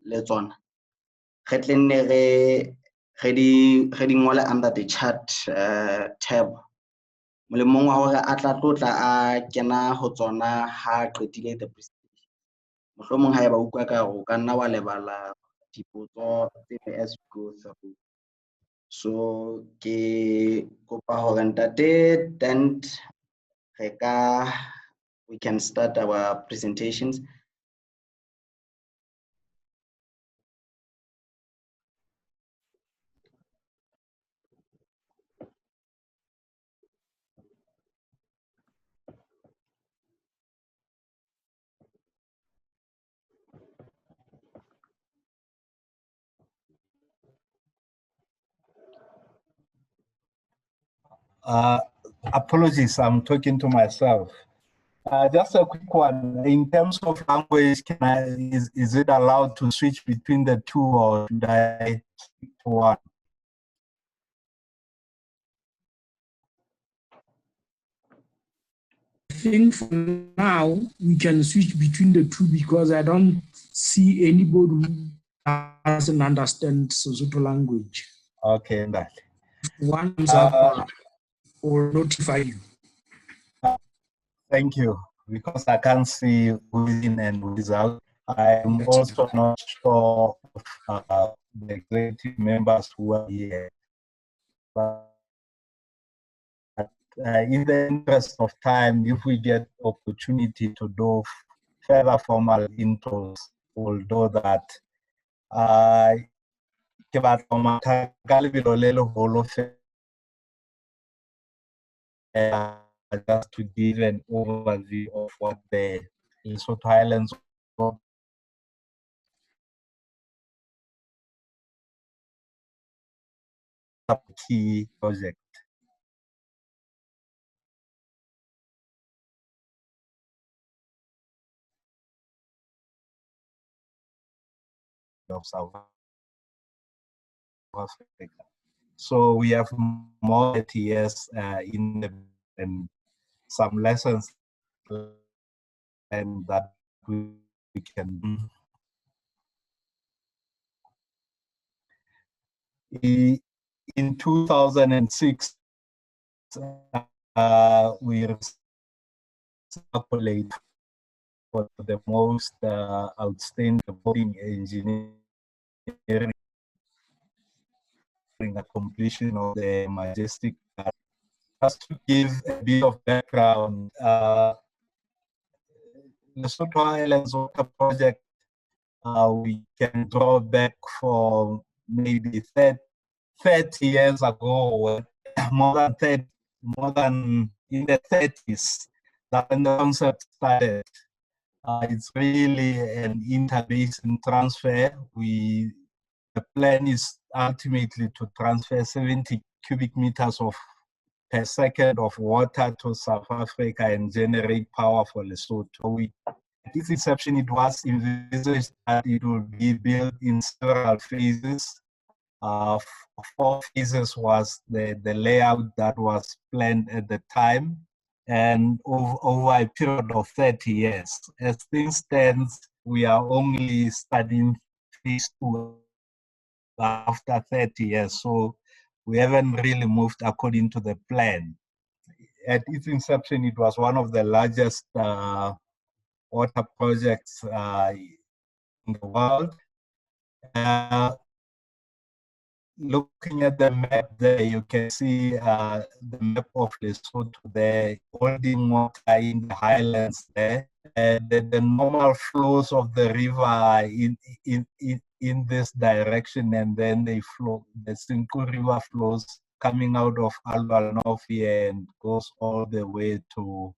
le tsona re tle nne re di ngole under the chart tab. Molemong wa hore a tla tlotla a kena ho tsona ha qetile the presentation. Mohlomong ha eba o utlwa ka o ka nna wa lebala dipotso tse as we go through. So ke kopa hore ntate Dent we can start our presentations. Apologies, I'm talking to myself. Just a quick one. In terms of language, is it allowed to switch between the two, or should I stick to one? I think for now we can switch between the two because I don't see anybody who doesn't understand Sesotho language. Okay, that. One comes up or notify you. Thank you. Because I can't see who's in and who's out. I'm also not sure of the executive members who are here. But in the interest of time, if we get opportunity to do further formal intros, although that just to give an overview of what the Lesotho Highlands key project. Of South Africa. So we have more years in the, and some lessons and that we can do. In 2006, we circulated for the most outstanding boating engineering completion of the majestic. Just to give a bit of background, the Lesotho Highlands Water Project, we can draw back for maybe 30 years ago, more than in the 30s, that when the concept started. It's really an interbasin transfer. The plan is ultimately to transfer 70 cubic meters per second of water to South Africa and generate power for Lesotho. At its inception, it was envisaged that it would be built in several phases. 4 phases was the layout that was planned at the time, and over a period of 30 years. As things stand, we are only studying phase 2 after 30 years, so we haven't really moved according to the plan. At its inception, it was one of the largest water projects in the world. Looking at the map there, you can see the map of Lesotho there, holding water in the highlands there. And the normal flows of the river in this direction, and then they flow. The SENQU River flows coming out of North here and goes all the way to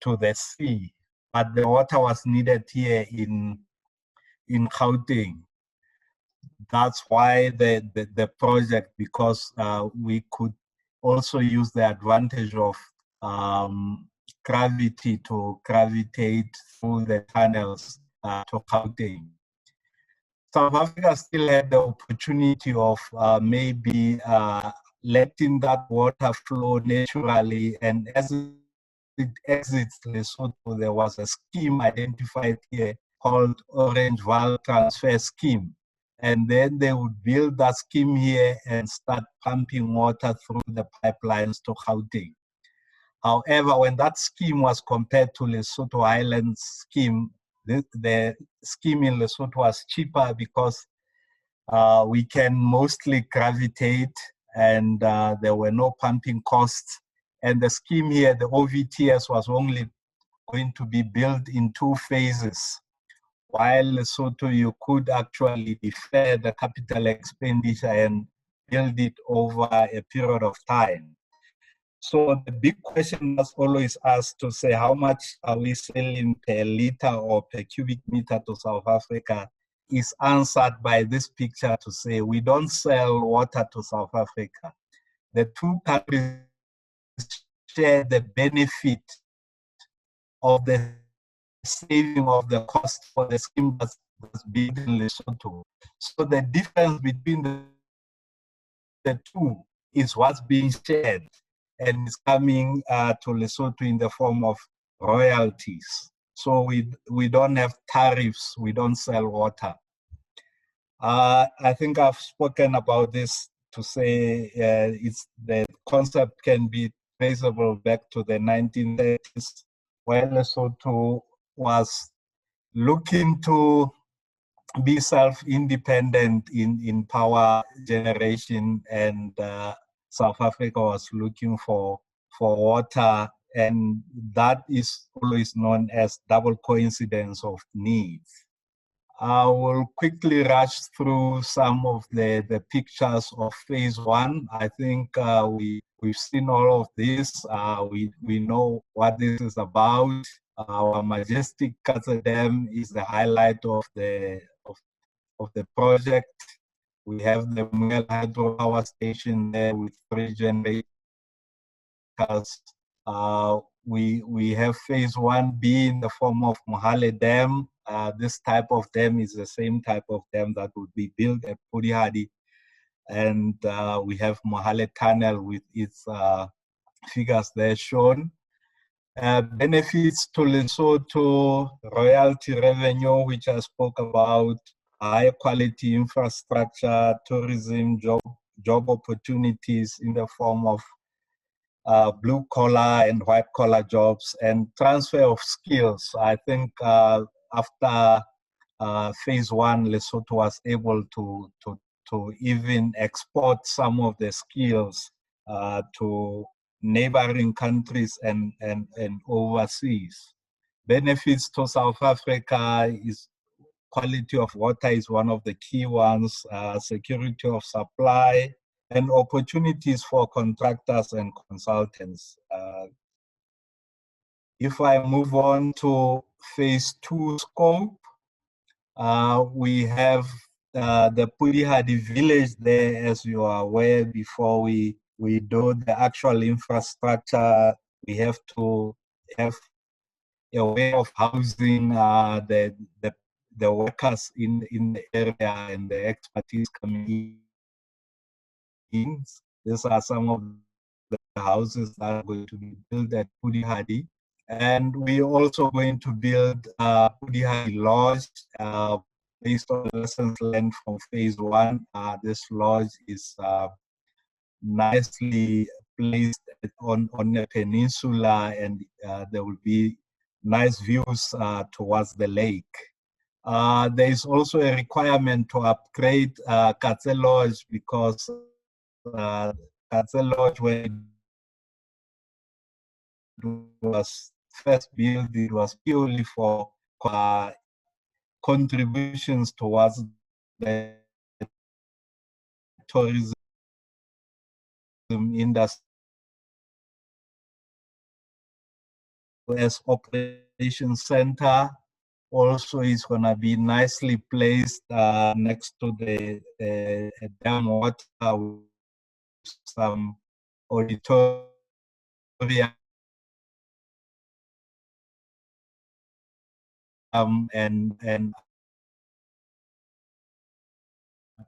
the sea. But the water was needed here in Gauteng. That's why the project, because we could also use the advantage of gravity to gravitate through the tunnels to Gauteng. South Africa still had the opportunity of maybe letting that water flow naturally, and as it exits Lesotho, there was a scheme identified here called Orange Valve Transfer Scheme. And then they would build that scheme here and start pumping water through the pipelines to Gauteng. However, when that scheme was compared to Lesotho Highlands scheme, the scheme in Lesotho was cheaper because we can mostly gravitate and there were no pumping costs. And the scheme here, the OVTS, was only going to be built in 2 phases. While Lesotho, you could actually defer the capital expenditure and build it over a period of time. So the big question was always asked to say, how much are we selling per liter or per cubic meter to South Africa, is answered by this picture to say, we don't sell water to South Africa. The 2 countries share the benefit of the saving of the cost for the scheme that's built in Lesotho. So the difference between the 2 is what's being shared and is coming to Lesotho in the form of royalties. So we don't have tariffs, we don't sell water. I think I've spoken about this to say the concept can be traceable back to the 1930s, where Lesotho was looking to be self-independent in power generation, and South Africa was looking for water, and that is always known as double coincidence of needs. I will quickly rush through some of the pictures of phase 1. I think we've seen all of this. We know what this is about. Our majestic KATSE Dam is the highlight of the project. We have the Muel hydropower station there with 3 generators. We have phase 1B in the form of Mohale Dam. This type of dam is the same type of dam that would be built at POLIHALI. And we have Mohale Tunnel with its figures there shown. Benefits to Lesotho, royalty revenue, which I spoke about, high quality infrastructure, tourism, job opportunities in the form of blue collar and white collar jobs, and transfer of skills. I think after phase 1, Lesotho was able to even export some of the skills to neighboring countries and overseas. Benefits to South Africa is quality of water is one of the key ones, security of supply, and opportunities for contractors and consultants. If I move on to phase 2 scope, we have the POLIHALI village there, as you are aware. Before we do the actual infrastructure, we have to have a way of housing the workers in the area and the expertise coming in. These are some of the houses that are going to be built at POLIHALI. And we're also going to build POLIHALI Lodge based on lessons learned from phase 1. This lodge is nicely placed on a peninsula, and there will be nice views towards the lake. There is also a requirement to upgrade KATSE Lodge, because KATSE Lodge, when it was first built, it was purely for contributions towards the tourism industry as operation center. Also is going to be nicely placed next to the dam water with some auditorium and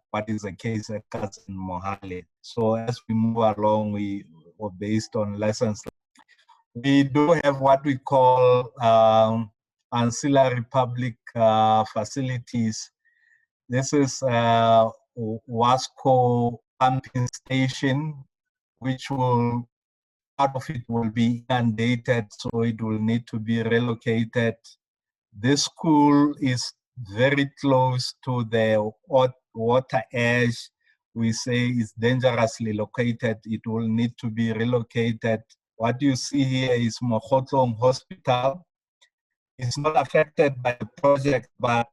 what is the case at KATSE and Mohale. So as we move along, we were based on lessons. We do have what we call ancillary public facilities. This is Wasco pumping station, which will, part of it will be inundated, so it will need to be relocated. This school is very close to the water edge. We say it's dangerously located. It will need to be relocated. What you see here is Mogotlong Hospital. It's not affected by the project, but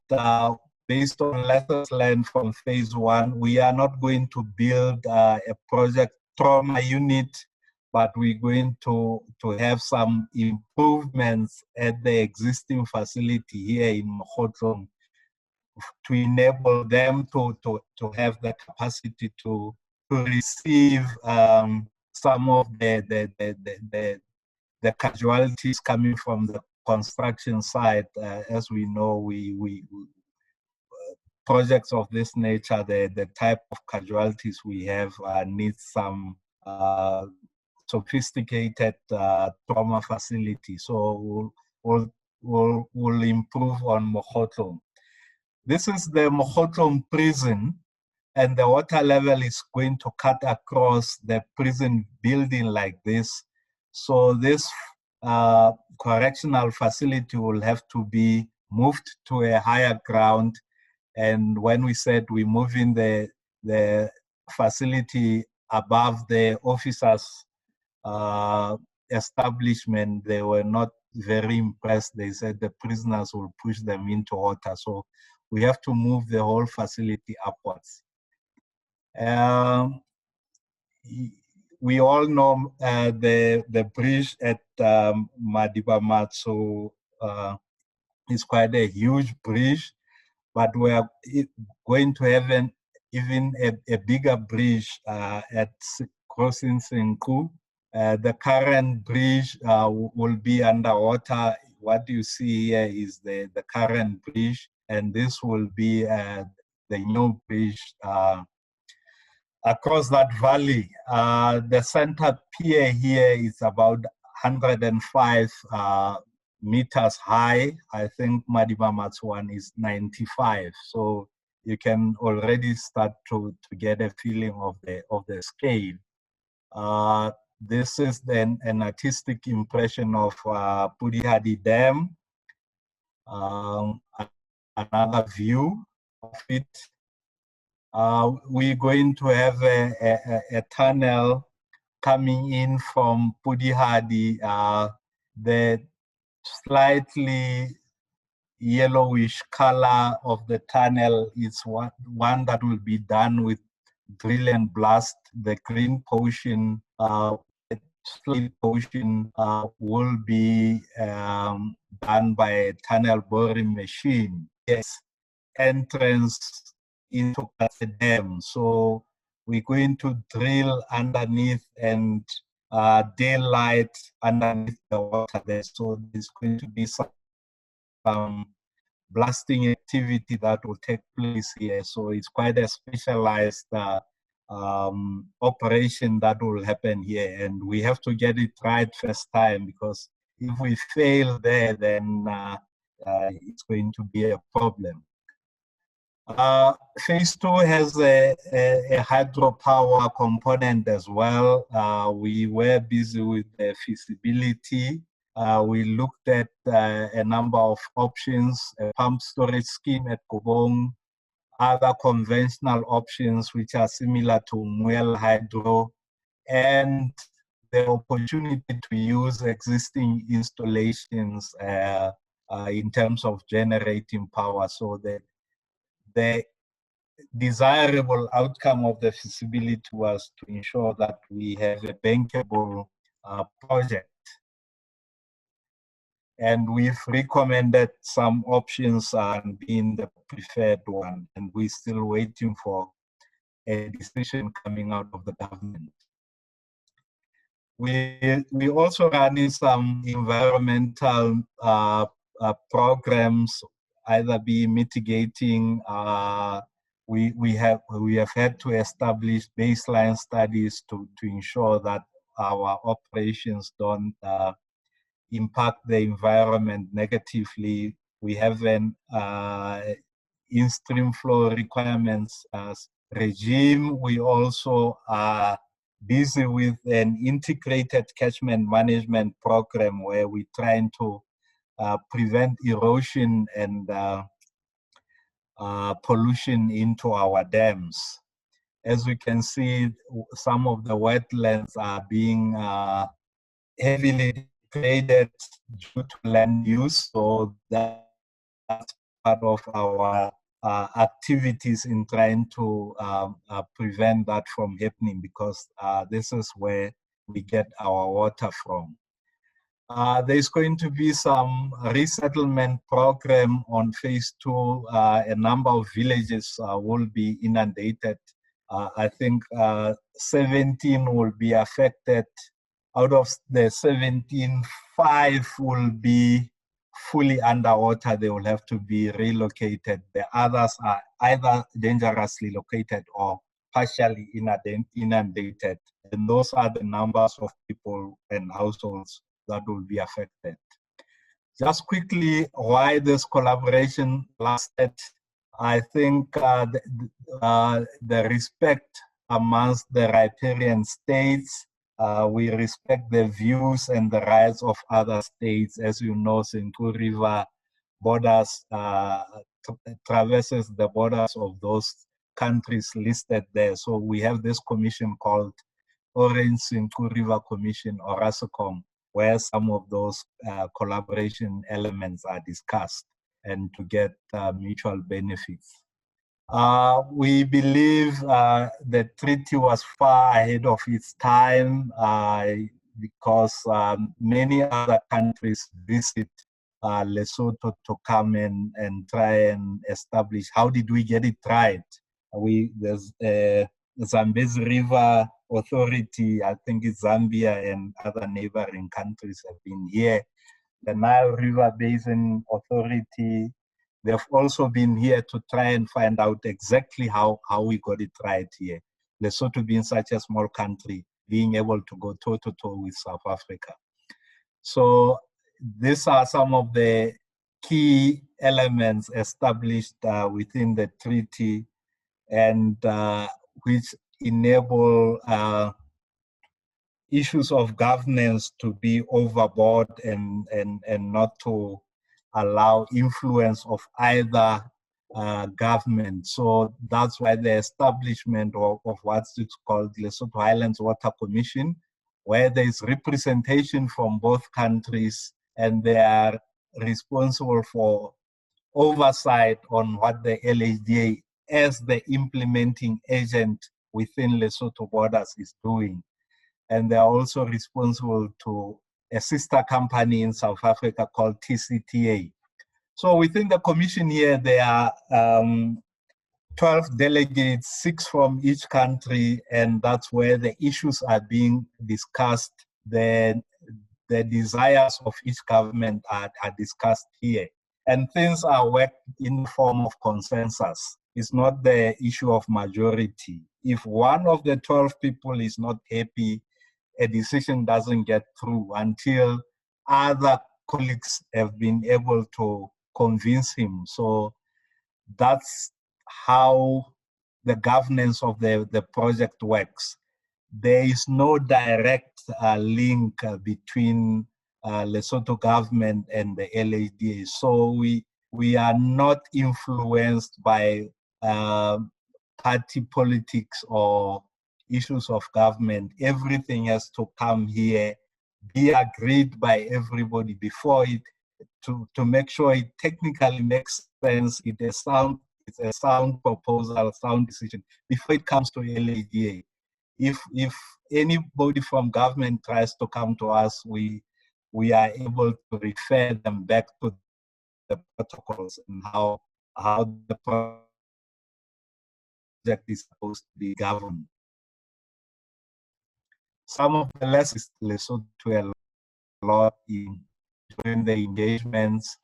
based on lessons learned from phase 1, we are not going to build a project trauma unit, but we're going to have some improvements at the existing facility here in Mogotlong to enable them to have the capacity to receive some of the casualties coming from the construction site. As we know, projects of this nature, the type of casualties we have needs some sophisticated trauma facility. So we'll improve on Mogotlong. This is the Mogotlong prison, and the water level is going to cut across the prison building like this. So this correctional facility will have to be moved to a higher ground. And when we said we move in the facility above the officers' establishment, they were not very impressed. They said the prisoners will push them into water. So we have to move the whole facility upwards. We all know the bridge at Madibamatso is quite a huge bridge, but we are going to have even a bigger bridge at crossing SENQU. The current bridge will be underwater. What you see here is the current bridge, and this will be the new bridge across that valley. The center pier here is about 105 meters high. I think Madibamatso one is 95. So you can already start to get a feeling of the scale. This is then an artistic impression of POLIHALI Dam. Another view of it. We're going to have a tunnel coming in from POLIHALI. The slightly yellowish color of the tunnel is one that will be done with drill and blast. The green portion, slate portion will be done by a tunnel boring machine. Yes, entrance into KATSE Dam. So we're going to drill underneath and daylight underneath the water there. So there's going to be some blasting activity that will take place here. So it's quite a specialized operation that will happen here. And we have to get it right first time, because if we fail there, then it's going to be a problem. Phase 2 has a hydropower component as well. We were busy with the feasibility. We looked at a number of options, a pump storage scheme at Kobong, other conventional options which are similar to Muel Hydro, and the opportunity to use existing installations in terms of generating power. So the desirable outcome of the feasibility was to ensure that we have a bankable project. And we've recommended some options being the preferred one, and we're still waiting for a decision coming out of the government. We also running some environmental programs, either be mitigating. We have had to establish baseline studies to ensure that our operations don't impact the environment negatively. We have an in-stream flow requirements regime. We also are busy with an integrated catchment management program where we're trying to prevent erosion and pollution into our dams. As we can see, some of the wetlands are being heavily degraded due to land use, so that's part of our activities in trying to prevent that from happening, because this is where we get our water from. There's going to be some resettlement program on phase 2. A number of villages will be inundated. I think 17 will be affected. Out of the 17, 5 will be fully underwater. They will have to be relocated. The others are either dangerously located or partially inundated. And those are the numbers of people and households that will be affected. Just quickly, why this collaboration lasted. I think the respect amongst the riparian states, we respect the views and the rights of other states. As you know, SENQU River borders, traverses the borders of those countries listed there. So we have this commission called Orange SENQU River Commission, or RASCOM, where some of those collaboration elements are discussed and to get mutual benefits. We believe the treaty was far ahead of its time because many other countries visit Lesotho to come and try and establish how did we get it right. There's Zambezi River Authority, I think it's Zambia and other neighboring countries have been here. The Nile River Basin Authority, they've also been here to try and find out exactly how we got it right here. Lesotho being such a small country, being able to go toe-to-toe with South Africa. So these are some of the key elements established within the treaty, and which enable issues of governance to be overboard and not to allow influence of either government. So that's why the establishment of what's called Lesotho Highlands Water Commission, where there is representation from both countries and they are responsible for oversight on what the LHDA as the implementing agent within Lesotho borders is doing. And they are also responsible to a sister company in South Africa called TCTA. So within the commission here, there are 12 delegates, 6 from each country, and that's where the issues are being discussed. The desires of each government are discussed here. And things are worked in the form of consensus. It's not the issue of majority. If one of the 12 people is not happy, a decision doesn't get through until other colleagues have been able to convince him. So that's how the governance of the project works. There is no direct link between Lesotho government and the LHDA. So we are not influenced by party politics or issues of government. Everything has to come here, be agreed by everybody before it, to make sure it technically makes sense. It's a sound proposal, sound decision before it comes to LHDA. If anybody from government tries to come to us, we are able to refer them back to the protocols and how the project is supposed to be governed. Some of the lessons Lesotho a lot during the engagements,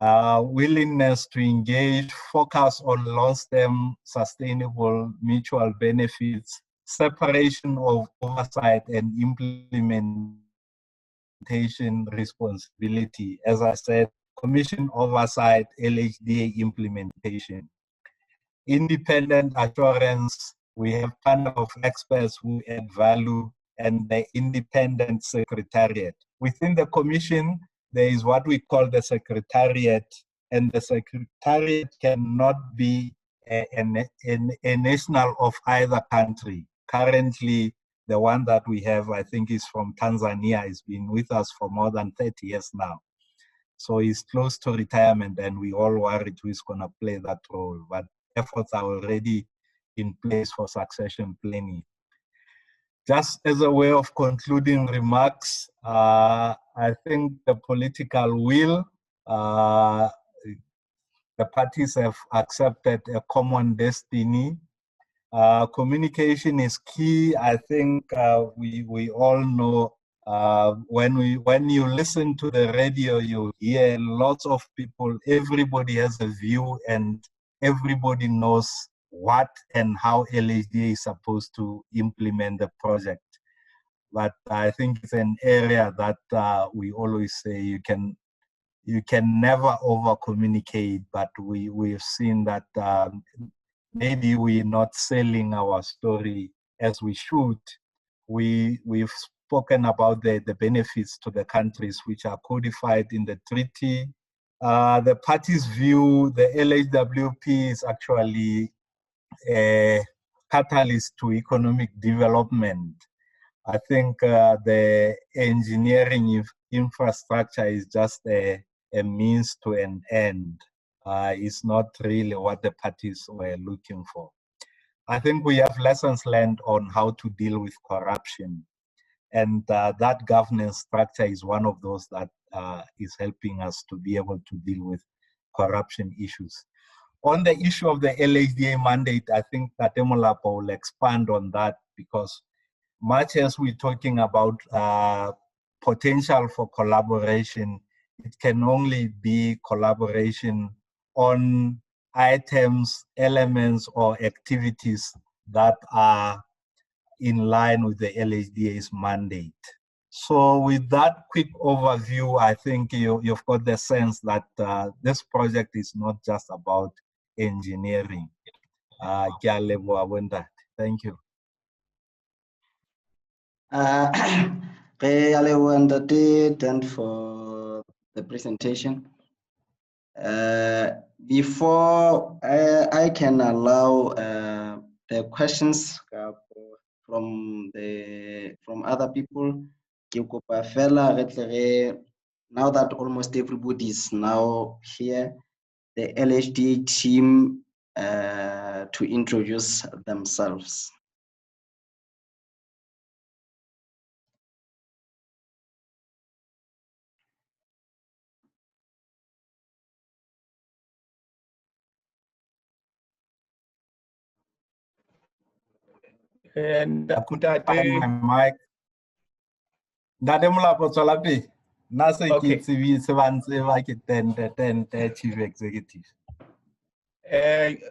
willingness to engage, focus on long-term sustainable mutual benefits, separation of oversight and implementation. implementation responsibility. As I said, Commission oversight, LHDA implementation. Independent assurance, we have panel of experts who add value, and the independent secretariat. Within the commission, there is what we call the secretariat, and the secretariat cannot be a national of either country. Currently, the one that we have, I think, is from Tanzania. He's been with us for more than 30 years now. So he's close to retirement, and we all worried who's going to play that role. But efforts are already in place for succession planning. Just as a way of concluding remarks, I think the political will, the parties have accepted a common destiny. Communication is key. I think we all know when you listen to the radio, you hear lots of people, everybody has a view and everybody knows what and how LHDA is supposed to implement the project. But I think it's an area that we always say you can never over communicate, but we've seen that maybe we're not selling our story as we should. We've spoken about the benefits to the countries which are codified in the treaty. The parties' view, the LHWP is actually a catalyst to economic development. I think the engineering infrastructure is just a means to an end. It's not really what the parties were looking for. I think we have lessons learned on how to deal with corruption. And that governance structure is one of those that is helping us to be able to deal with corruption issues. On the issue of the LHDA mandate, I think that Temolapo will expand on that, because much as we're talking about potential for collaboration, it can only be collaboration on items, elements, or activities that are in line with the LHDA's mandate. So with that quick overview, I think you've got the sense that this project is not just about engineering. Thank you. And for the presentation. Before I can allow the questions from other people, now that almost everybody is now here, the LHDA team to introduce themselves. And Mike. Okay. Chief Executive.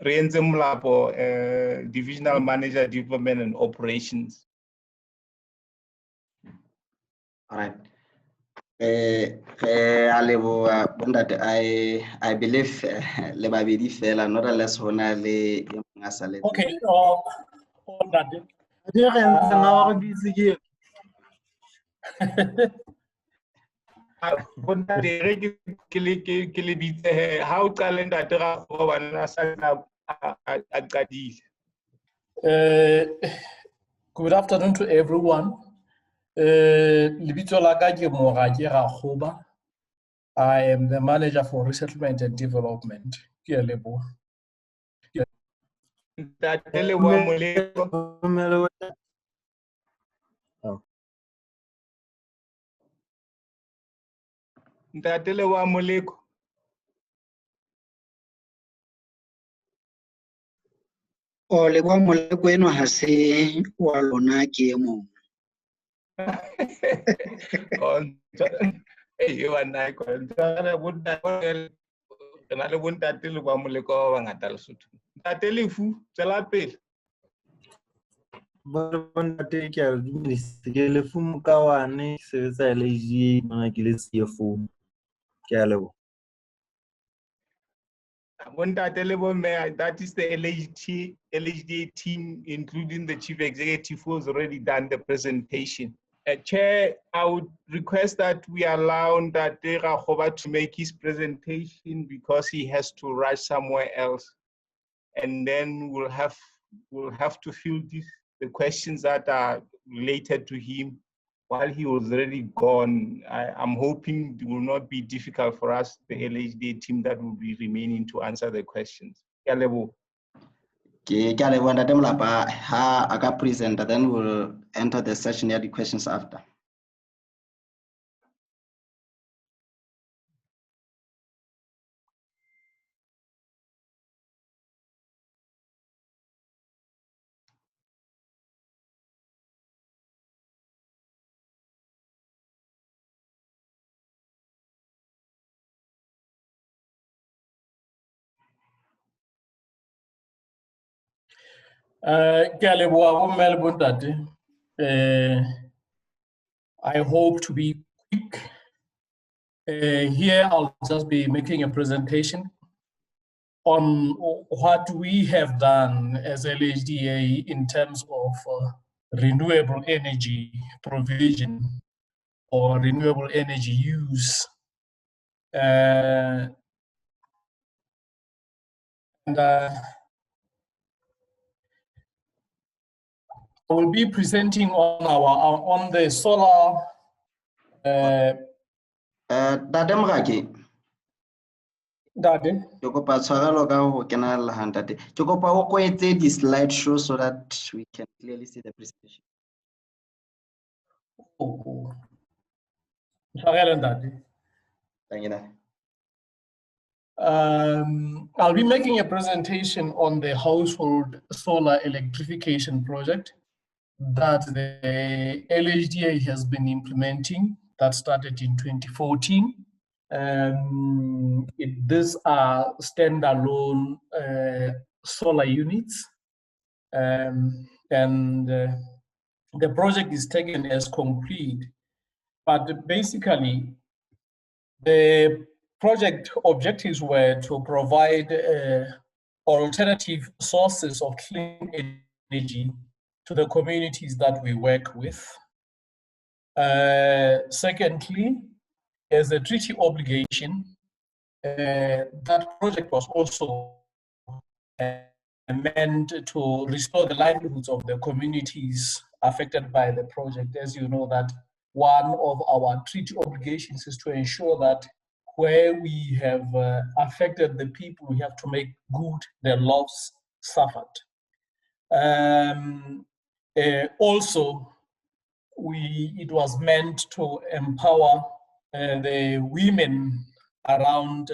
Renze Mulapo, Divisional Manager, Development and Operations. All right. I believe lebabedi fela not unless hona le okay, on that. How talent good afternoon to everyone. I am the manager for resettlement and development. Ntatele wa moleko. O le kwa moleko eno ha se wa lona ke e mong. You and I le bontatele wa moleko wa bangata Lesotho. Ntatele fu tsela pele. Bontate ke a le dumedisa. Ke lefu Mokawane, ke sebetsa LHDA mona ke le CFO. Ke a leboha. That is the LHDA team, including the chief executive, who has already done the presentation. Chair, I would request that we allow Ndate Rakgoba to make his presentation because he has to rush somewhere else. And then we'll have to fill the questions that are related to him while he was already gone. I'm hoping it will not be difficult for us, the LHDA team that will be remaining, to answer the questions. Ke a leboha Ntate Molapa. Ha a ka presenter, then we'll enter the session ya the questions after. I hope to be quick. Here I'll just be making a presentation on what we have done as LHDA in terms of renewable energy provision or renewable energy use. I will be presenting on the solar. Ntate Mokake. Ntate. Ke kopa tshwarelo ka ho kenella ha ntate. Ke kopa o kwetse di slide show so that we can clearly see the presentation. Thank you. I'll be making a presentation on the household solar electrification project that the LHDA has been implementing, that started in 2014. These are standalone solar units, and the project is taken as complete. But basically, the project objectives were to provide alternative sources of clean energy to the communities that we work with. Secondly, as a treaty obligation, that project was also meant to restore the livelihoods of the communities affected by the project. As you know, that one of our treaty obligations is to ensure that where we have affected the people, we have to make good the loss suffered. Also, it was meant to empower the women around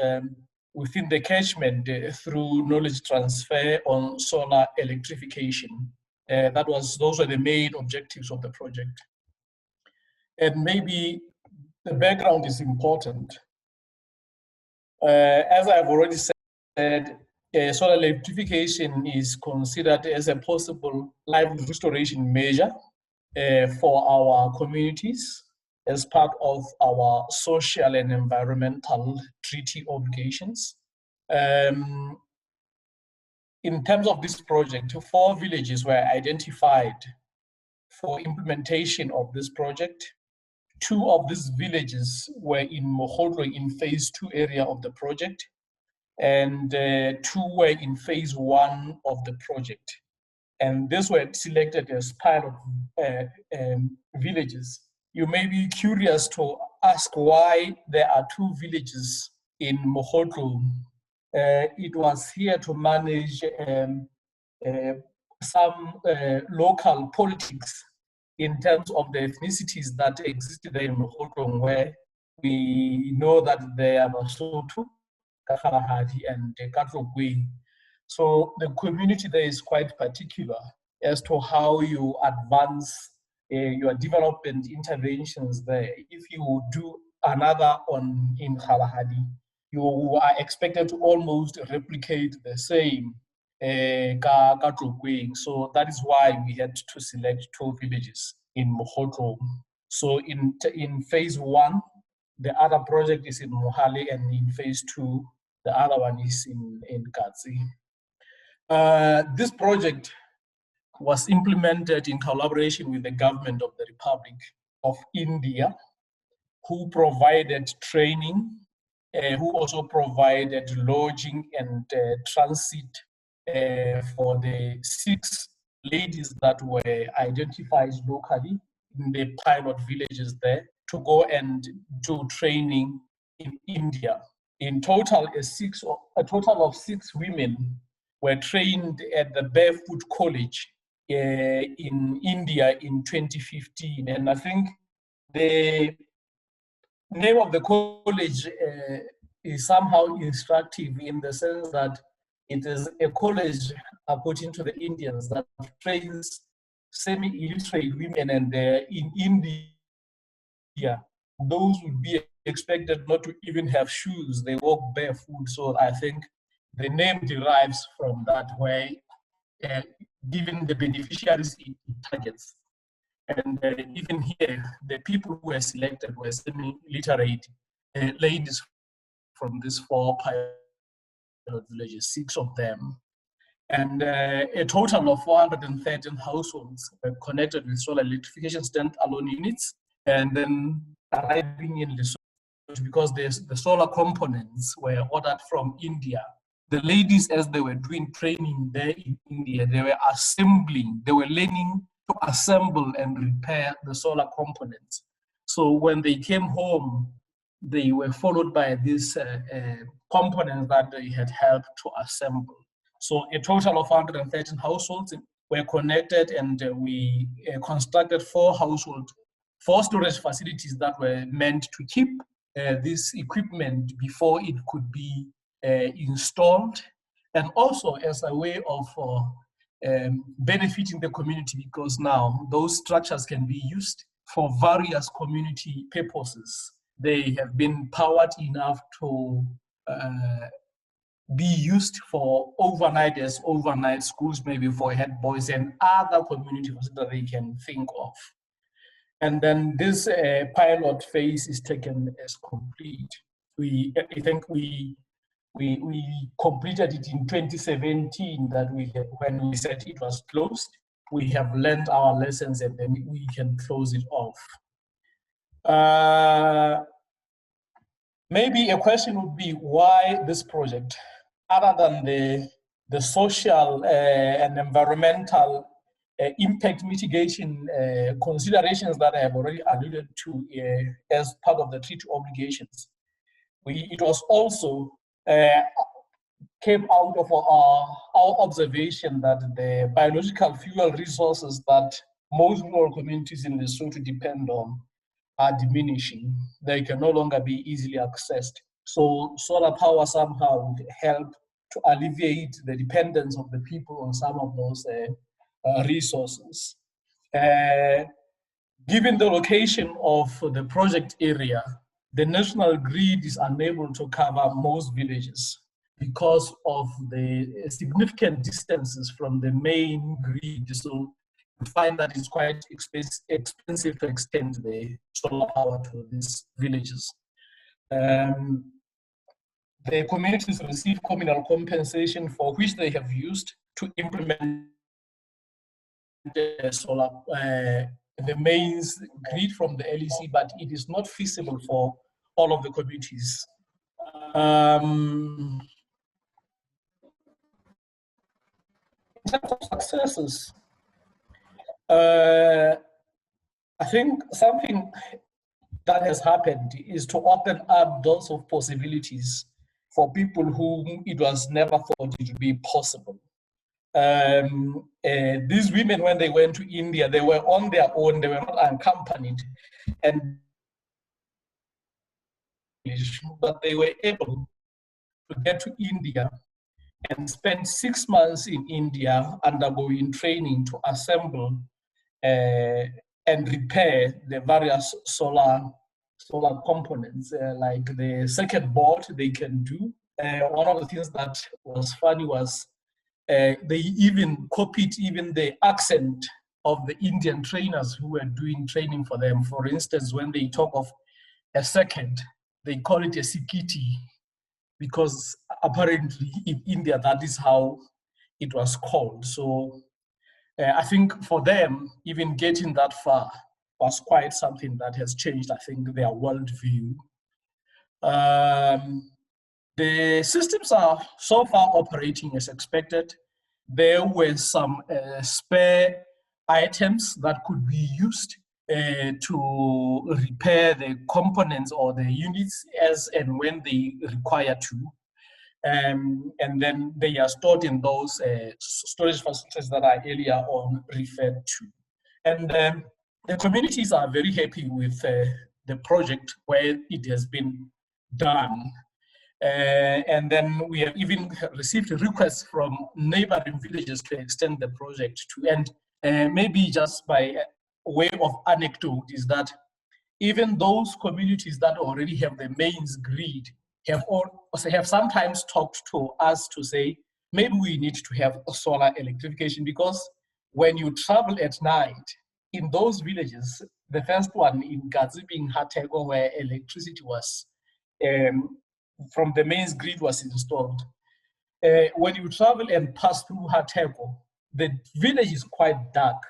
within the catchment through knowledge transfer on solar electrification. Those were the main objectives of the project. And maybe the background is important. As I've already said, solar electrification is considered as a possible livelihood restoration measure for our communities as part of our social and environmental treaty obligations. In terms of this project, 4 villages were identified for implementation of this project. 2 of these villages were in Mogotlo in phase 2 area of the project, and 2 were in phase 1 of the project. And these were selected as pilot villages. You may be curious to ask why there are 2 villages in Mogotlo. It was here to manage some local politics in terms of the ethnicities that existed there in Mogotlo, where we know that there are Lesotho, Kagalahadi, and Katlokwe. So the community there is quite particular as to how you advance your development interventions there. If you do another in Kalahadi, you are expected to almost replicate the same. So that is why we had to select 2 villages in Mokgotlo. So in phase 1, the other project is in POLIHALI, and in phase 2, the other one is in KATSE. This project was implemented in collaboration with the government of the Republic of India, who provided training, who also provided lodging and transit for the 6 ladies that were identified locally in the pilot villages there to go and do training in India. In total, a total of 6 women were trained at the Barefoot College in India in 2015. And I think the name of the college is somehow instructive in the sense that it is a college, according to the Indians, that trains semi-illiterate women, and in India, those would be expected not to even have shoes. They walk barefoot. So I think the name derives from that way, given the beneficiaries it targets. And even here, the people who were selected were semi-literate ladies from these 4 pilot villages, 6 of them. And a total of 413 households were connected with solar electrification stand-alone units, and then arriving in Lesotho, because the solar components were ordered from India. The ladies, as they were doing training there in India, they were assembling, they were learning to assemble and repair the solar components. So when they came home, they were followed by these components that they had helped to assemble. So a total of 113 households were connected, and we constructed 4 storage facilities that were meant to keep this equipment before it could be installed, and also as a way of benefiting the community, because now those structures can be used for various community purposes. They have been powered enough to be used for overnight schools, maybe for head boys and other communities that they can think of. And then this pilot phase is taken as complete. I think we completed it in 2017, that when we said it was closed. We have learned our lessons, and then we can close it off. Maybe a question would be, why this project, other than the social and environmental impact mitigation considerations that I have already alluded to as part of the treaty obligations. It was also came out of our observation that the biological fuel resources that most rural communities in Lesotho depend on are diminishing. They can no longer be easily accessed. So solar power somehow would help to alleviate the dependence of the people on some of those resources. Given the location of the project area, the national grid is unable to cover most villages because of the significant distances from the main grid. So you find that it's quite expensive to extend the solar power to these villages. The communities receive communal compensation for which they have used to implement the solar, the mains grid from the LEC, but it is not feasible for all of the communities. In terms of successes, I think something that has happened is to open up doors of possibilities for people whom it was never thought it would be possible. These women, when they went to India, they were on their own, they were not accompanied, but they were able to get to India and spend 6 months in India undergoing training to assemble and repair the various solar components, like the circuit board they can do. One of the things that was funny was they even copied even the accent of the Indian trainers who were doing training for them. For instance, when they talk of a second, they call it a sikiti, because apparently in India, that is how it was called. So I think for them, even getting that far was quite something that has changed, I think, their worldview. The systems are so far operating as expected. There were some spare items that could be used to repair the components or the units as and when they require to. And then they are stored in those storage facilities that I earlier on referred to. And the communities are very happy with the project where it has been done. And then we have even received requests from neighboring villages to extend the project to end. Maybe just by way of anecdote is that even those communities that already have the mains grid have sometimes talked to us to say, maybe we need to have a solar electrification, because when you travel at night in those villages, the first one in KATSE being Hatego, where electricity was from the mains grid was installed. When you travel and pass through Hatego, the village is quite dark.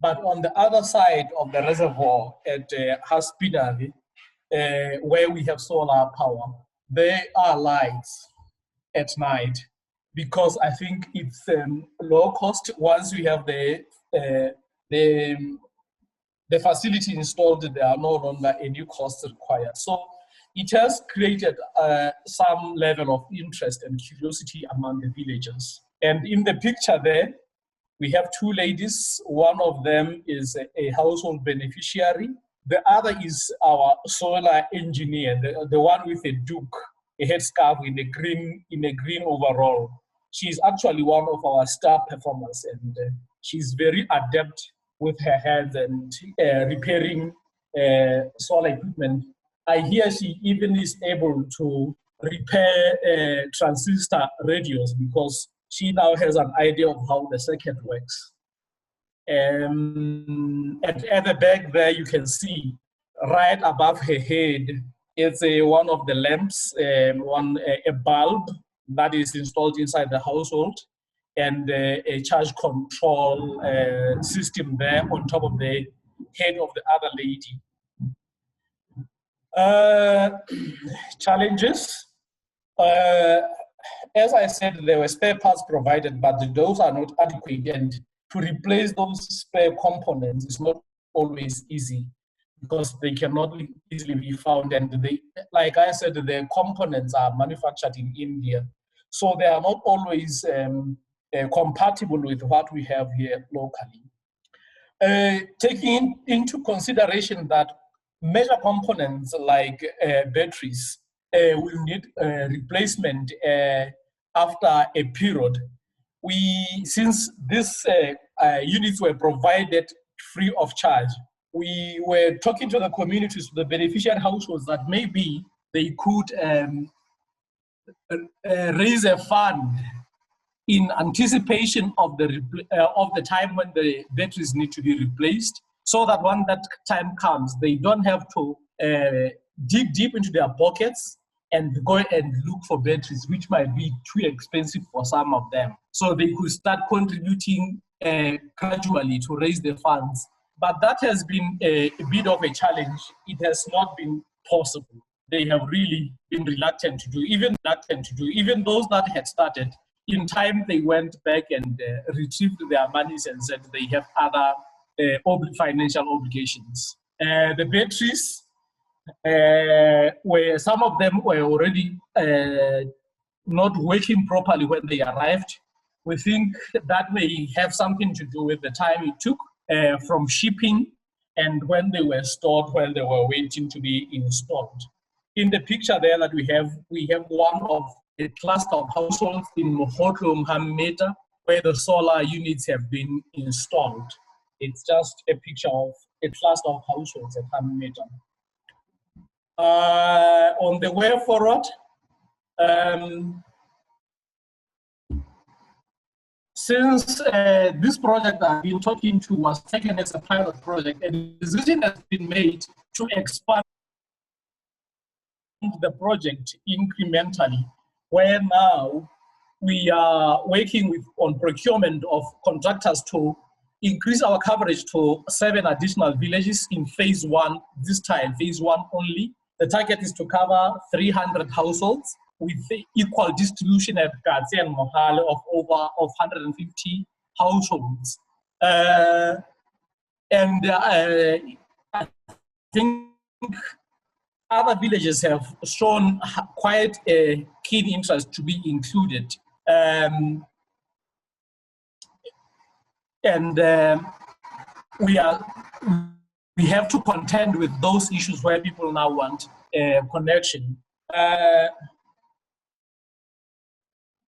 But on the other side of the reservoir at Haspinali, where we have solar power, there are lights at night, because I think it's low cost. Once we have the facility installed, there are no longer any costs required. So it has created some level of interest and curiosity among the villagers. And in the picture there, we have two ladies. One of them is a household beneficiary. The other is our solar engineer, the one with a duke, a headscarf in a green overall. She's actually one of our star performers, and she's very adept with her hands and repairing solar equipment. I hear she even is able to repair transistor radios, because she now has an idea of how the circuit works. And at the back there, you can see right above her head, it's one of the lamps, a bulb that is installed inside the household, and a charge control system there on top of the head of the other lady. Challenges. As I said, there were spare parts provided, but those are not adequate, and to replace those spare components is not always easy, because they cannot easily be found, and they, like I said, the components are manufactured in India, so they are not always compatible with what we have here locally. Taking into consideration that major components like batteries will need replacement after a period. Since these units were provided free of charge, we were talking to the communities, the beneficiary households, that maybe they could raise a fund in anticipation of the time when the batteries need to be replaced, so that when that time comes, they don't have to dig deep into their pockets and go and look for batteries, which might be too expensive for some of them. So they could start contributing gradually to raise the funds. But that has been a bit of a challenge. It has not been possible. They have really been reluctant to do, even those that had started. In time, they went back and retrieved their monies and said they have other financial obligations. The batteries, where some of them were already not working properly when they arrived. We think that may have something to do with the time it took from shipping and when they were stored, while they were waiting to be installed. In the picture there that we have one of a cluster of households in Mohotlo, Mhameta, where the solar units have been installed. It's just a picture of a cluster of households at Mhameta. On the way forward, since this project I've been talking to was taken as a pilot project, and a decision has been made to expand the project incrementally, where now we are working on procurement of contractors to increase our coverage to 7 additional villages in phase 1, this time, phase 1 only. The target is to cover 300 households with the equal distribution at KATSE and POLIHALI of over 150 households. I think other villages have shown quite a keen interest to be included. We have to contend with those issues where people now want a connection.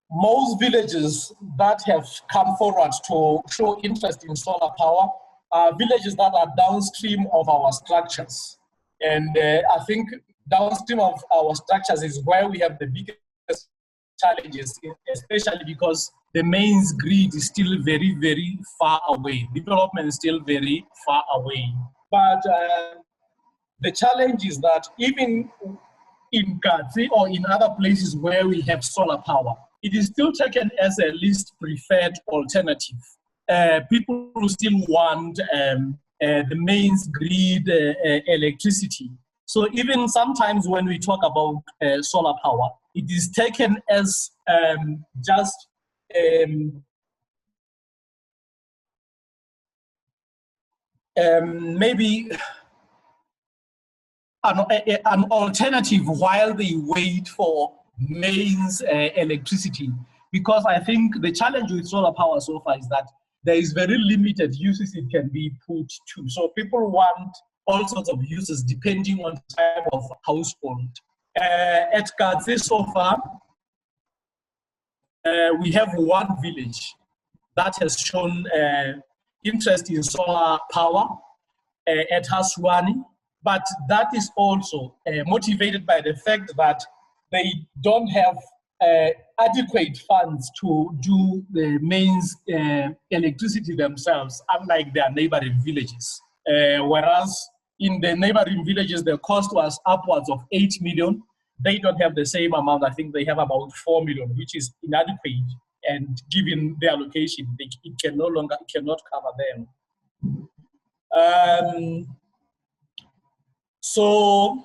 Most villages that have come forward to show interest in solar power are villages that are downstream of our structures. And I think downstream of our structures is where we have the biggest challenges, especially because the mains grid is still very, very far away. Development is still very far away. But the challenge is that even in KATSE or in other places where we have solar power, it is still taken as a least preferred alternative. People who still want the mains grid electricity. So even sometimes when we talk about solar power, it is taken as just maybe an alternative while they wait for mains electricity. Because I think the challenge with solar power so far is that there is very limited uses it can be put to. So people want all sorts of uses depending on the type of household. At KATSE so far, we have one village that has shown interest in solar power at Haswani, but that is also motivated by the fact that they don't have adequate funds to do the mains electricity themselves, unlike their neighboring villages. Whereas in the neighboring villages, the cost was upwards of 8 million. They don't have the same amount. I think they have about 4 million, which is inadequate. And given their location, it cannot cover them. So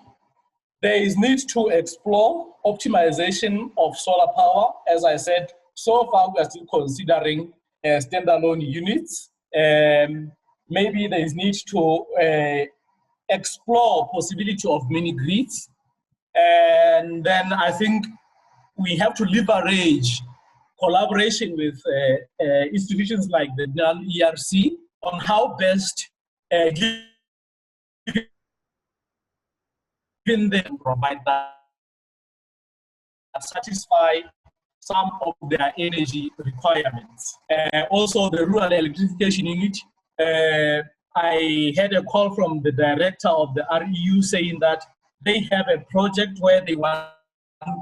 there is need to explore optimization of solar power. As I said, so far we are still considering standalone units. Maybe there is need to explore possibility of mini grids. And then I think we have to leverage collaboration with institutions like the ERC on how best given them provide that satisfy some of their energy requirements. Also, the rural electrification unit, I had a call from the director of the REU saying that they have a project where they want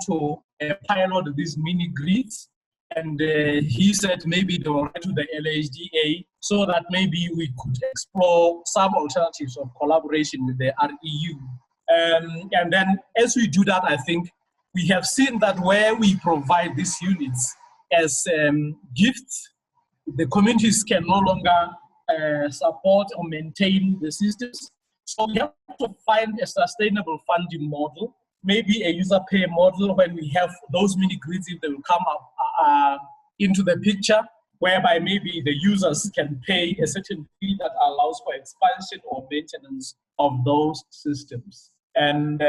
to pilot these mini grids. And he said maybe they will write to the LHDA so that maybe we could explore some alternatives of collaboration with the REU. And then as we do that, I think we have seen that where we provide these units as gifts, the communities can no longer support or maintain the systems. So we have to find a sustainable funding model, maybe a user pay model when we have those mini grids, if they will come up into the picture, whereby maybe the users can pay a certain fee that allows for expansion or maintenance of those systems. And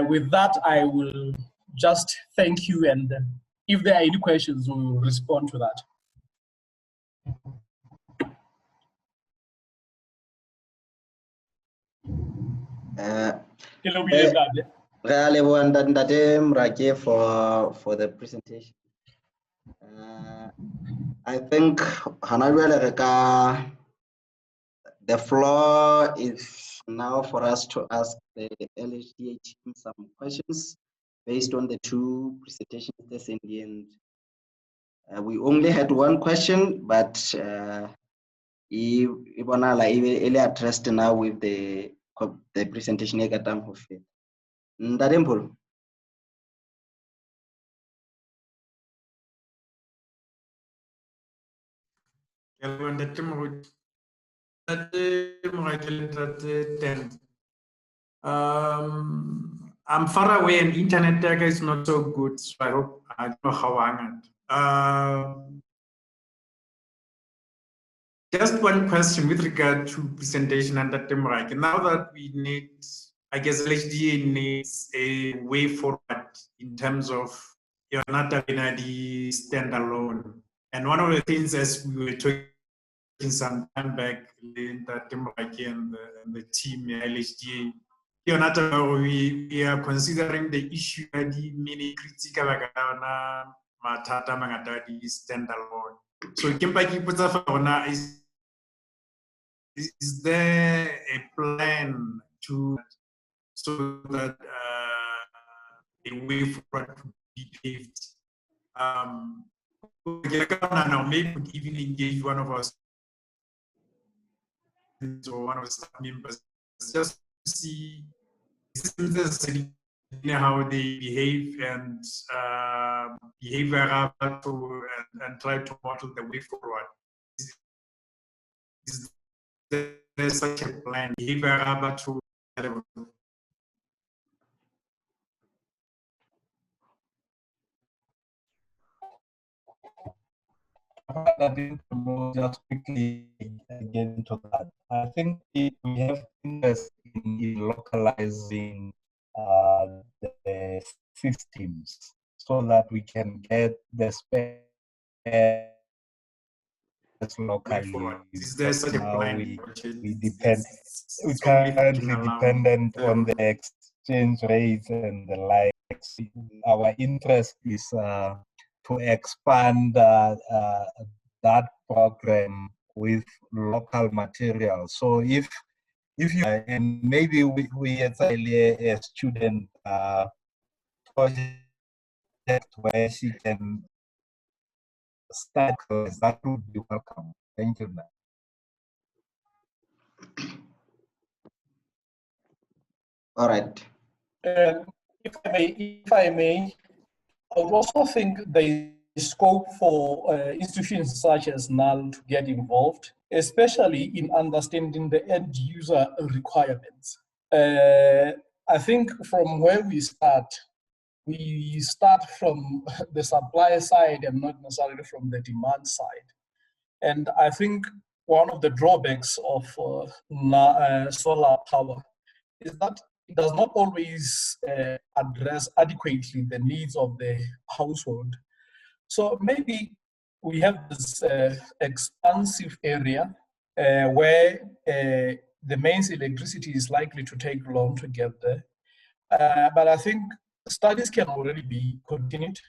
with that, I will just thank you. And if there are any questions, we will respond to that. For the presentation. I think the floor is now for us to ask the LHDA team some questions based on the two presentations they sent in. We only had one question, but it addressed now with the presentation. Ndadempolo. I'm far away and internet tag is not so good, so I hope I don't know how I'm just one question with regard to presentation under Temrike. Now that we need, I guess LHDA needs a way forward in terms of Yonata Benadi standalone. And one of the things, as we were talking some time back, that Temrike and the team LHDA, we are considering the issue of the mini critical matata mangatadi standalone. So is there a plan to so that a way forward could be paved? Maybe could even engage one of us or one of the staff members just to see how they behave and behavior and try to model the way forward. Is there such a plan? Behavior to just quickly get into that. I think we have interest in localizing the systems so that we can get the space locally. Is there such a plan? We currently dependent on the exchange rates and the likes. Our interest is to expand that program with local material. So if you and maybe we as a student project where she can start, that would be welcome. Thank you. All right. If I may, I would also think there is scope for institutions such as NAL to get involved, especially in understanding the end user requirements. I think from where we start from the supply side and not necessarily from the demand side. And I think one of the drawbacks of solar power is that it does not always address adequately the needs of the household. So maybe we have this expansive area where the mains electricity is likely to take long to get there. But I think studies can already be continued,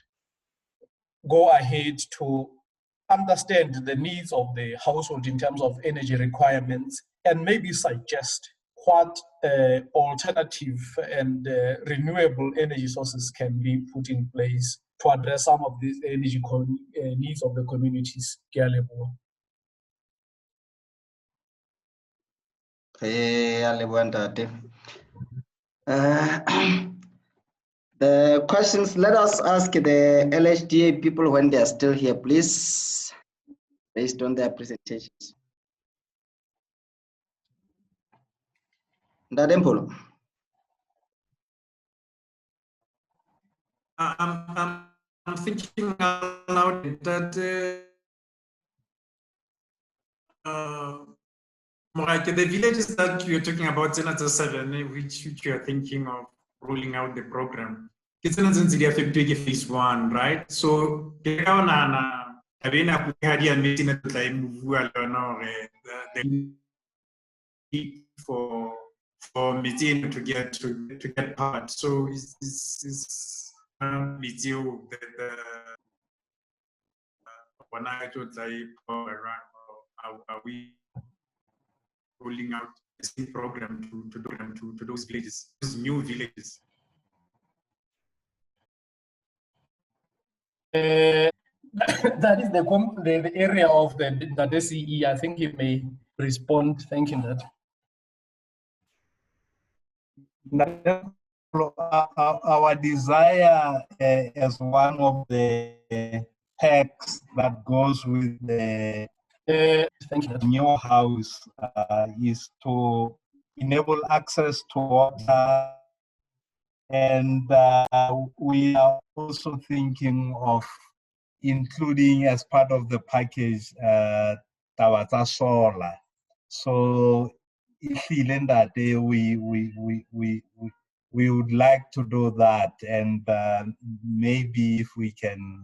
go ahead to understand the needs of the household in terms of energy requirements and maybe suggest what alternative and renewable energy sources can be put in place to address some of these energy needs of the communities. The questions, let us ask the LHDA people when they are still here, please, based on their presentations. Ndadempolo. I'm thinking aloud that the villages that you're talking about, Senator 7, which you are thinking of rolling out the program, it's not phase 1, right? So for meeting to get part. So is meeting when I told are we rolling out this program to those villages, those new villages? That is the area of the SEE. I think you may respond. Thank you, Nat. Our desire as one of the perks that goes with the Thank you, Nat. new house is to enable access to water, and we are also thinking of including as part of the package Tabata solar. So if in that day we would like to do that, and maybe if we can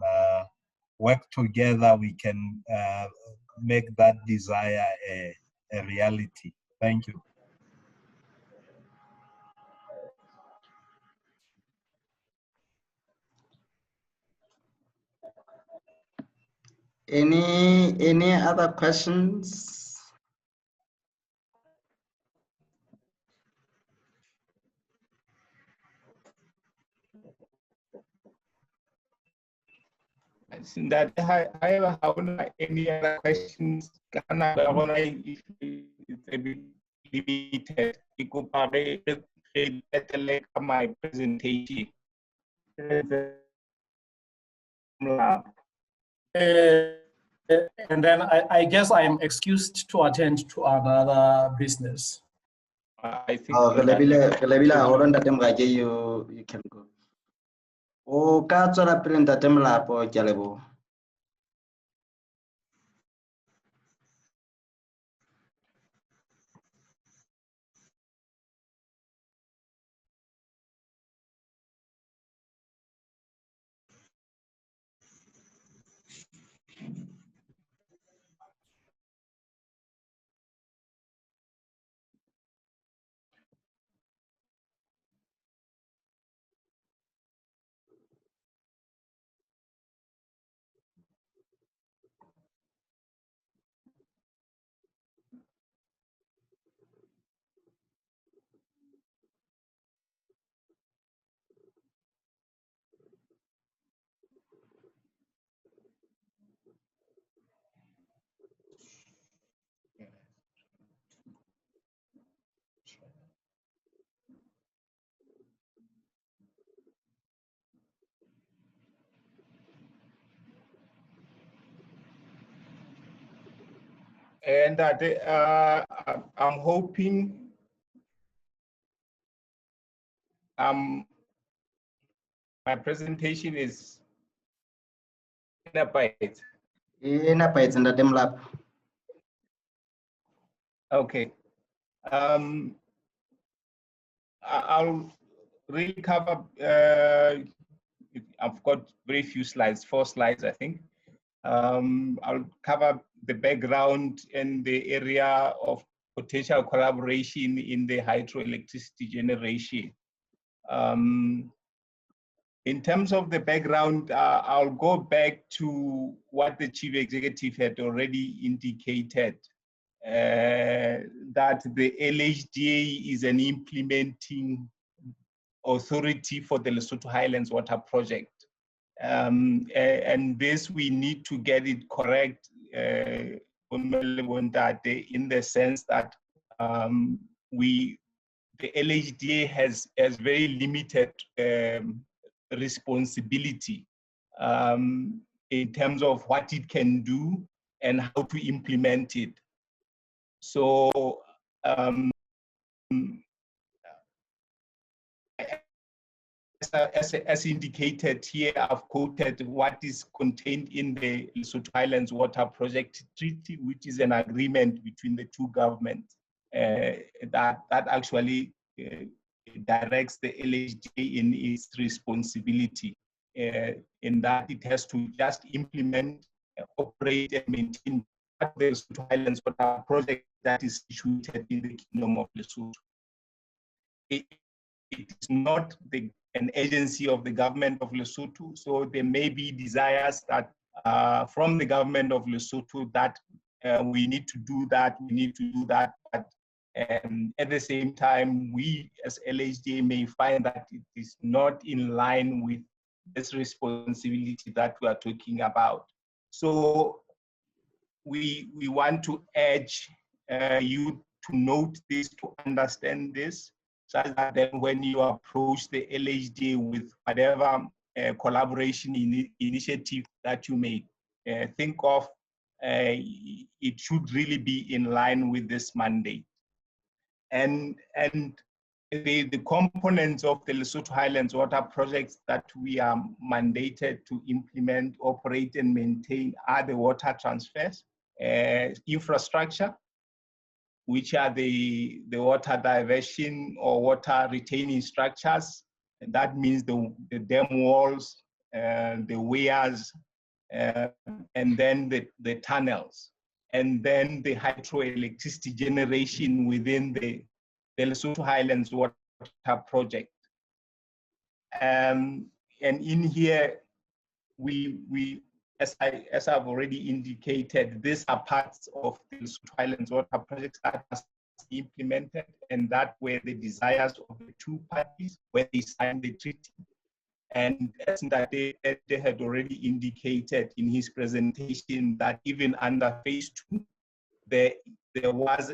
work together, we can make that desire a reality. Thank you. Any other questions? That I have any other questions? If it's a bit limited, you could probably my presentation. And then I guess I am excused to attend to another business. I think Hold on, you can go. O ka tswela pele ntate Molapo, ke a leboha. And I'm hoping my presentation is in a bite. Ntate Molapo. Okay. I'll really cover, I've got very few slides, 4 slides, I think. I'll cover the background and the area of potential collaboration in the hydroelectricity generation. In terms of the background, I'll go back to what the Chief Executive had already indicated, that the LHDA is an implementing authority for the Lesotho Highlands Water Project. And this, we need to get it correct in the sense that the LHDA has very limited responsibility in terms of what it can do and how to implement it. So as indicated here, I've quoted what is contained in the Lesotho Highlands Water Project Treaty, which is an agreement between the 2 governments that actually directs the LHDA in its responsibility, in that it has to just implement, operate, and maintain the Lesotho Highlands Water Project that is situated in the Kingdom of Lesotho. It is not an agency of the government of Lesotho, so there may be desires that from the government of Lesotho that we need to do that, but at the same time, we as LHDA may find that it is not in line with this responsibility that we are talking about. So we want to urge you to note this, to understand this, so that then when you approach the LHDA with whatever collaboration initiative that you may think of, it should really be in line with this mandate. And the components of the Lesotho Highlands Water Project that we are mandated to implement, operate, and maintain are the water transfers, infrastructure, which are the water diversion or water retaining structures. And that means the dam walls, the weirs, and then the tunnels, and then the hydroelectricity generation within the Lesotho Highlands Water Project. And in here, we as I've already indicated, these are parts of the Lesotho Highlands Water Project that has implemented, and that were the desires of the two parties when they signed the treaty. And as they had already indicated in his presentation, that even under phase 2, there was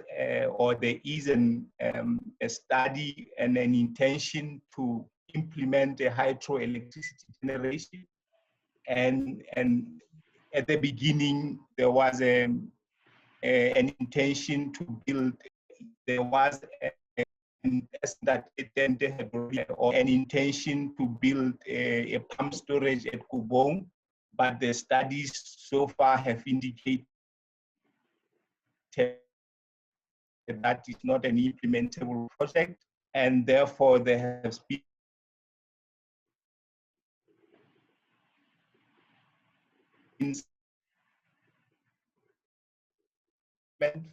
or there is a study and an intention to implement a hydroelectricity generation. And at the beginning, there was an intention to build, there was an intention to build a pump storage at Kubong, but the studies so far have indicated that is not an implementable project, and therefore there has been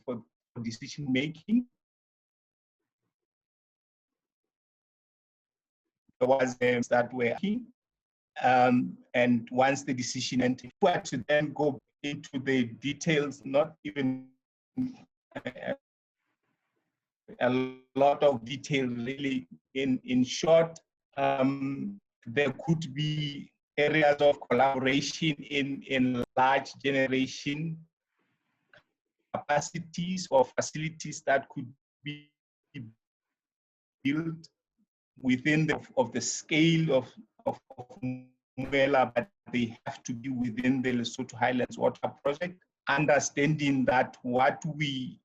for decision making. There was that were and once the decision and if we had to then go into the details, not even a lot of detail really. In short, there could be areas of collaboration in large generation capacities or facilities that could be built within the scale of Mwela, but they have to be within the Lesotho Highlands Water Project, understanding that what we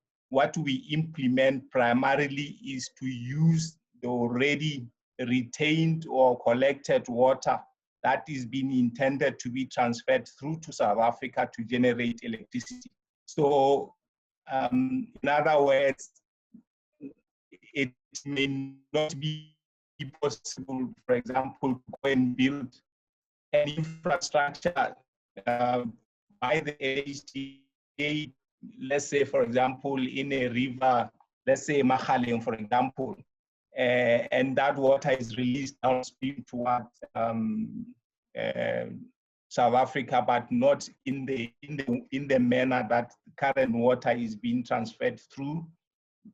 implement primarily is to use the already retained or collected water that is being intended to be transferred through to South Africa to generate electricity. So in other words, it may not be possible, for example, to go and build an infrastructure by the LHDA, let's say, for example, in a river, let's say Mahaleng, for example, and that water is released downstream towards South Africa, but not in the manner that current water is being transferred through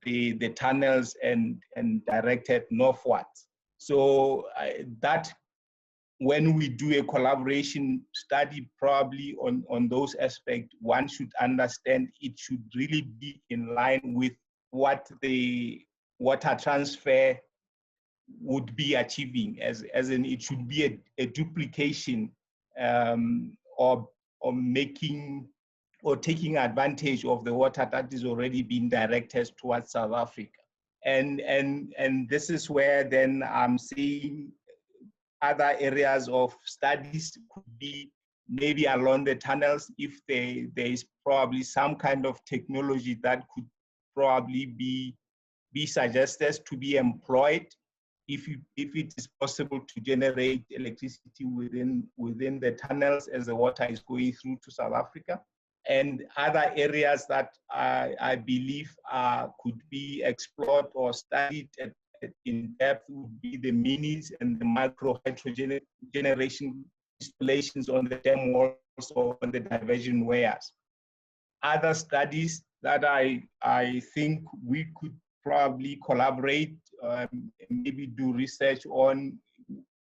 the tunnels and directed northwards. So that when we do a collaboration study probably on those aspects, one should understand it should really be in line with what the water transfer would be achieving, as in it should be a duplication or making or taking advantage of the water that is already being directed towards South Africa. And this is where then I'm seeing other areas of studies could be maybe along the tunnels, if there is probably some kind of technology that could probably be suggested to be employed if it is possible to generate electricity within the tunnels as the water is going through to South Africa. And other areas that I believe could be explored or studied in depth would be the minis and the micro hydrogen generation installations on the dam walls or on the diversion weirs. Other studies that I think we could probably collaborate, maybe do research on,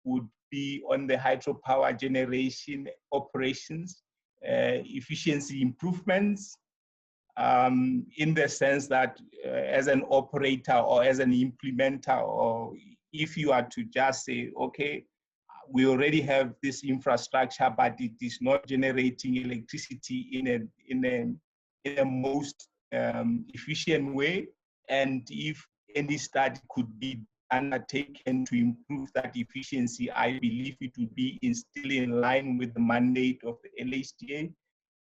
would be on the hydropower generation operations efficiency improvements, in the sense that as an operator or as an implementer, or if you are to just say, okay, we already have this infrastructure, but it is not generating electricity in a most efficient way. And if any study could be undertaken to improve that efficiency, I believe it would be still in line with the mandate of the LHDA,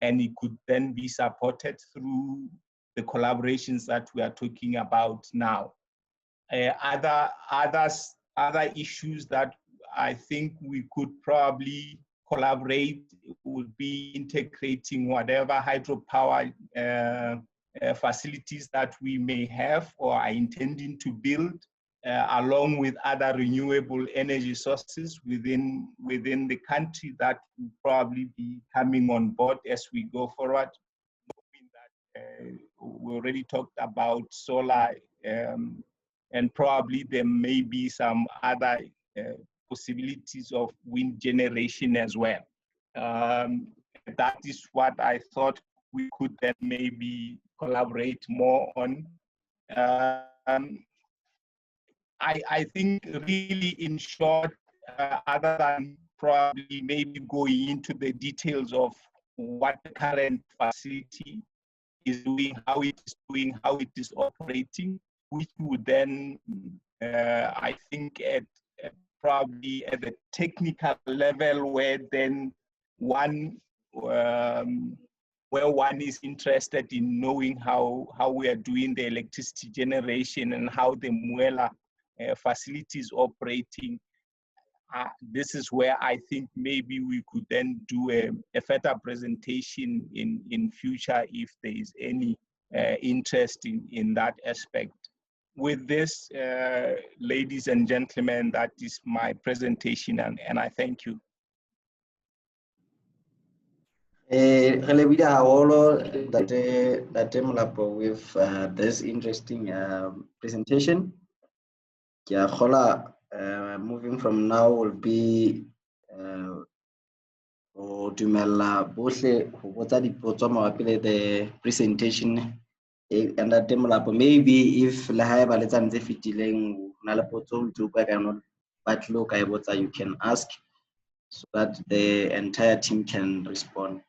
and it could then be supported through the collaborations that we are talking about now. Other issues that I think we could probably collaborate would be integrating whatever hydropower facilities that we may have or are intending to build, along with other renewable energy sources within the country that will probably be coming on board as we go forward. We already talked about solar, and probably there may be some other possibilities of wind generation as well. That is what I thought we could then maybe collaborate more on. I think really in short, other than probably maybe going into the details of what the current facility is doing, how it is operating, which would then, I think probably at the technical level where then one is interested in knowing how we are doing the electricity generation and how the Muela facility is operating. This is where I think maybe we could then do a further presentation in future if there is any interest in that aspect. With this, ladies and gentlemen, that is my presentation, and I thank you. With this interesting presentation. Moving from now will be the presentation. And maybe if you can ask so that the entire team can respond.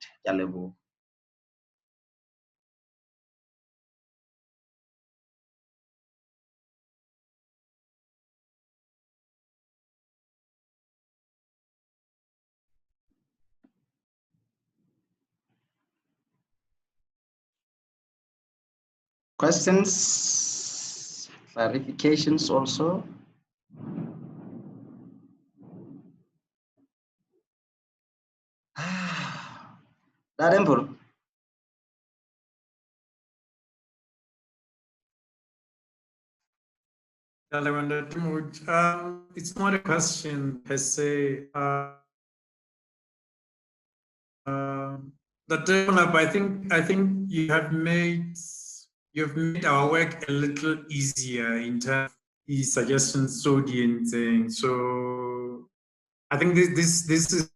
Questions, clarifications also? Darempo. It's not a question per se. I think you've made our work a little easier in terms of the suggestions so I think this is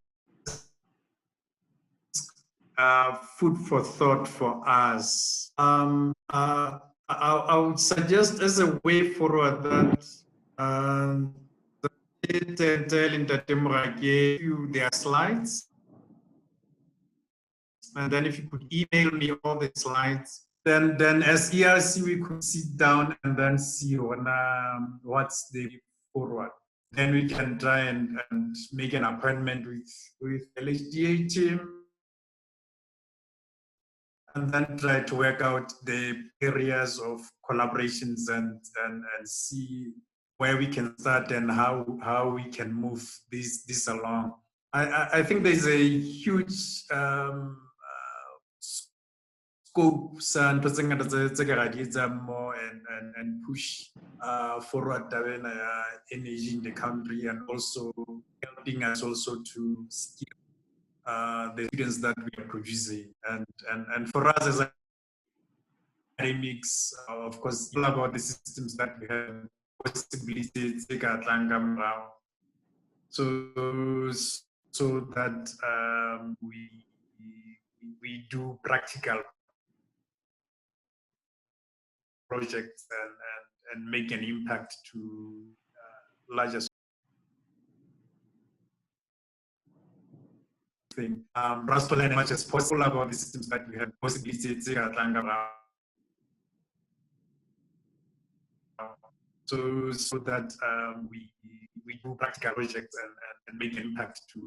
food for thought for us. I would suggest as a way forward that gave you their slides, and then if you could email me all the slides, then as ERC we could sit down and then see on what's the way forward. Then we can try and make an appointment with LHDA team, and then try to work out the areas of collaborations and see where we can start and how we can move this along. I think there's a huge scope more and push forward energy in the country, and also helping us also to skill the students that we are producing, and for us as academics, of course, all about the systems that we have, possibilities, so that we we do practical projects and make an impact to larger thing. For us to learn as much as possible about the systems that we have possibilities around. So that we do practical projects and make an impact to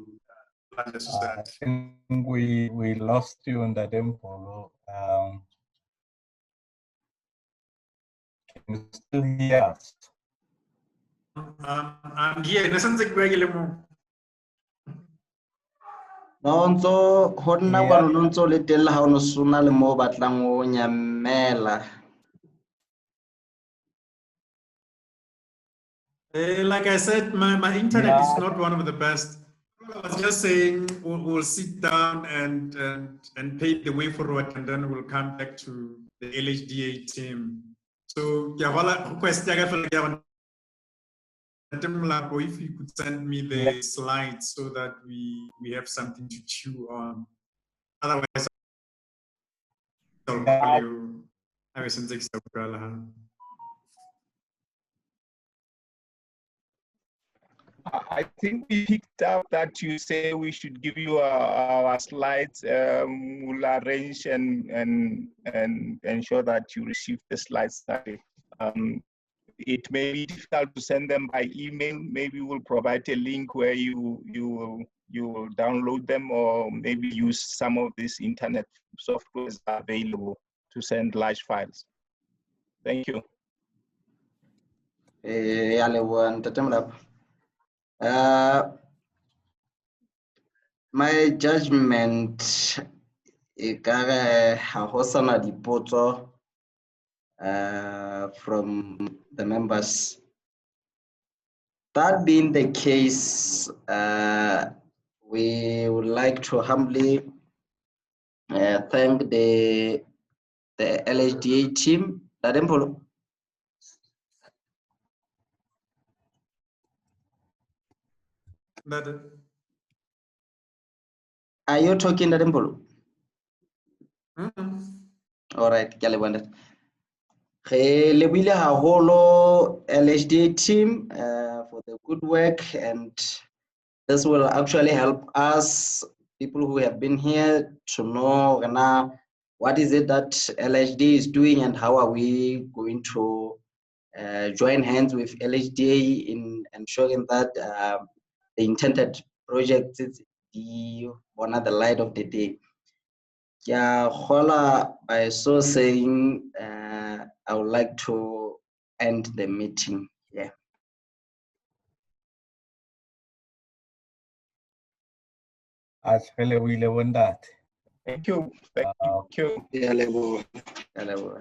larger society. I think we lost you on that info. Can you still hear us? I'm here. Nonso honna Yeah. kwa nonso le tella ha ono suna le mo batlang o nyamela. Like I said, my internet Yeah. is not one of the best. I was just saying we'll sit down and pave the way forward, and then we'll come back to the LHDA team. So request if you could send me the slides so that we have something to chew on. Otherwise, I'll call you. I think we picked up that you say we should give you our slides. We'll arrange and ensure that you receive the slides. It may be difficult to send them by email. Maybe we'll provide a link where you will download them, or maybe use some of these internet softwares available to send large files. Thank you. My judgment ekare ha ho sana dipotso from the members. That being the case, we would like to humbly thank the LHDA team. Are you talking, Dadempolo? All right, Lebile haholo LHDA team for the good work, and this will actually help us, people who have been here, to know what is it that LHDA is doing and how are we going to join hands with LHDA in ensuring that the intended projects is the light of the day. Yeah, by so saying, I would like to end the meeting. Yeah. Thank you. Thank you. Hello.